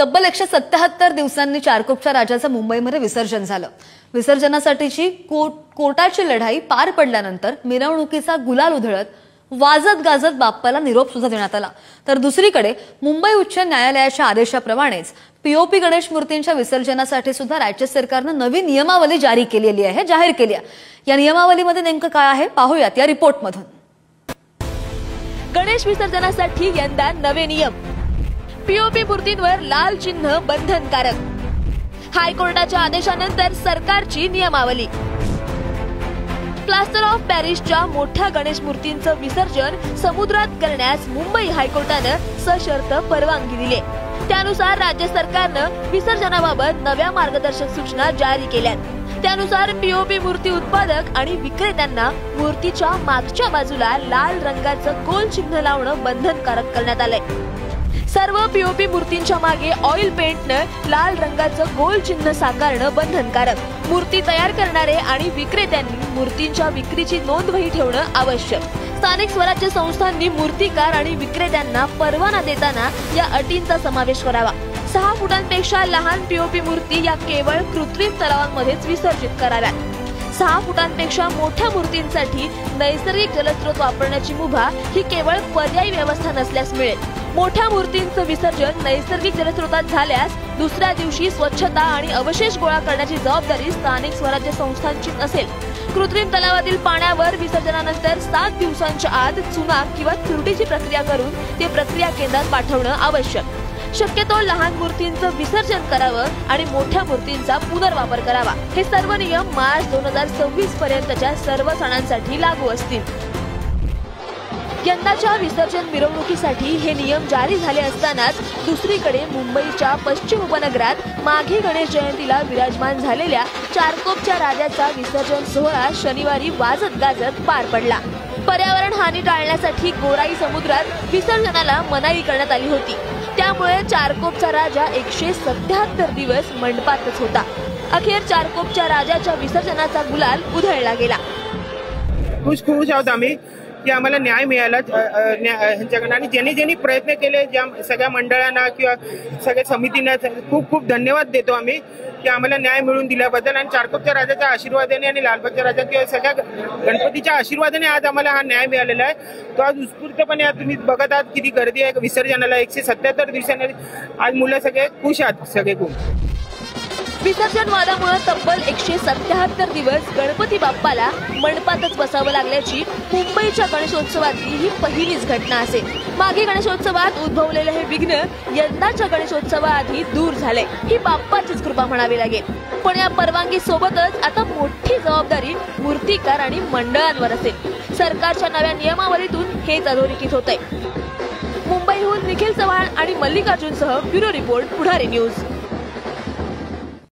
तब्बल 177 दिवसांनी चारकोपच्या राजाचं मुंबईमध्ये विसर्जन झालं। विसर्जनासाठीची कोर्टाची लढाई पार पडल्यानंतर मिरवणुकीचा गुलाल उधळत वाजत गाजत बाप्पाला निरोप सुद्धा देण्यात आला। तर दुसरीकडे मुंबई उच्च न्यायालयाच्या आदेशाप्रमाणेच पीओपी गणेश मूर्तींच्या विसर्जनासाठी सुद्धा राज्य सरकारने नवी नियमावली जाहीर केली आहे। या नियमावलीमध्ये नेमकं काय आहे पाहूयात या रिपोर्टमधून। गणेश विसर्जनासाठी यंदा नवे नियम। पीओपी मूर्तींवर लाल चिन्ह बंधनकारक। हायकोर्टाच्या आदेशानंतर सरकारची नियमावली। प्लास्टर ऑफ पॅरिसच्या मोठ्या गणेश मूर्तींचं विसर्जन समुद्रात करण्यास मुंबई हायकोर्टानं सशर्त परवानगी दिली। त्यानुसार राज्य सरकारनं विसर्जनाबाबत नव्या मार्गदर्शक सूचना जारी केल्यात। त्यानुसार पीओपी मूर्ती उत्पादक आणि विक्रेत्यांना मूर्तीच्या मागच्या बाजूला लाल रंगाचं गोल चिन्ह लावणं बंधनकारक करण्यात आलंय। सर्व पीओपी मूर्तींच्या मागे ऑइल पेंटनं लाल रंगाचं गोल चिन्ह साकारणं बंधनकारक। मूर्ती तयार करणारे आणि विक्रेत्यांनी मूर्तींच्या विक्रीची नोंदवही ठेवणं आवश्यक। स्थानिक स्वराज्य संस्थांनी मूर्तीकार आणि विक्रेत्यांना परवाना देताना या अटींचा समावेश करावा। 6 फुटांपेक्षा लहान पीओपी मूर्ती या केवळ कृत्रिम तलावांमध्येच विसर्जित कराव्यात। 6 फुटांपेक्षा मोठ्या मूर्तींसाठी नैसर्गिक जलस्रोत वापरण्याची मुभा ही केवळ पर्यायी व्यवस्था नसल्यास मिळेल। मोठ्या मूर्तींचं विसर्जन नैसर्गिक जलस्रोतात झाल्यास दुसऱ्या दिवशी स्वच्छता आणि अवशेष गोळा करण्याची जबाबदारी स्थानिक स्वराज्य संस्थांचीच असेल। कृत्रिम तलावातील पाण्यावर विसर्जनानंतर 7 दिवसांच्या आत चुना किंवा तुरटीची प्रक्रिया करून ते प्रक्रिया केंद्रात पाठवणं आवश्यक। शक्यतो लहान मूर्तींचं विसर्जन करावं आणि मोठ्या मूर्तींचा पुनर्वापर करावा। हे सर्व नियम मार्च 2026 पर्यंतच्या सर्व सणांसाठी लागू असतील। यंदाच्या विसर्जन मिरवणुकीसाठी हे नियम जारी झाले असतानाच दुसरीकडे मुंबईच्या पश्चिम उपनगरात माघी गणेश जयंतीला विराजमान झालेल्या चारकोपच्या राजाचा विसर्जन सोहळा शनिवारी वाजत गाजत पार पडला। पर्यावरण हानी टाळण्यासाठी गोराई समुद्रात विसर्जनाला मनाई करण्यात आली होती। त्यामुळे चारकोपचा राजा 177 दिवस मंडपातच होता। अखेर चारकोपच्या राजाच्या विसर्जनाचा गुलाल उधळला गेला। खुश आहोत आम्ही की आम्हाला न्याय मिळाला ह्यांच्याकडून आणि ज्यांनी प्रयत्न केले ज्या सगळ्या मंडळांना किंवा सगळ्या समितींना खूप धन्यवाद देतो आम्ही की आम्हाला न्याय मिळवून दिल्याबद्दल। आणि चारकोपच्या राजाच्या आशीर्वादाने आणि लालबागच्या राजा किंवा सगळ्या गणपतीच्या आशीर्वादाने आज आम्हाला हा न्याय मिळालेला आहे। तो आज उत्स्फूर्तपणे आज तुम्ही बघत आहात किती गर्दी आहे विसर्जनाला। 177 दिवसांनी आज मुलं सगळे खुश आहात सगळे खूप। विसर्जन वादामुळे तब्बल 177 दिवस गणपती बाप्पाला मंडपातच बसावं लागल्याची मुंबईच्या गणेशोत्सवातली ही पहिलीच घटना असेल। मागे गणेशोत्सवात उद्भवलेले हे विघ्न यंदाच्या गणेशोत्सवाआधी दूर झाले ही बाप्पाचीच कृपा म्हणावी लागेल। पण या परवानगी सोबतच आता मोठी जबाबदारी मूर्तीकार आणि मंडळांवर असेल। सरकारच्या नव्या नियमावलीतून हेच अधोरेखित होतंय। मुंबईहून निखिल चव्हाण आणि मल्लिकार्जुनसह ब्युरो रिपोर्ट पुढारी न्यूज।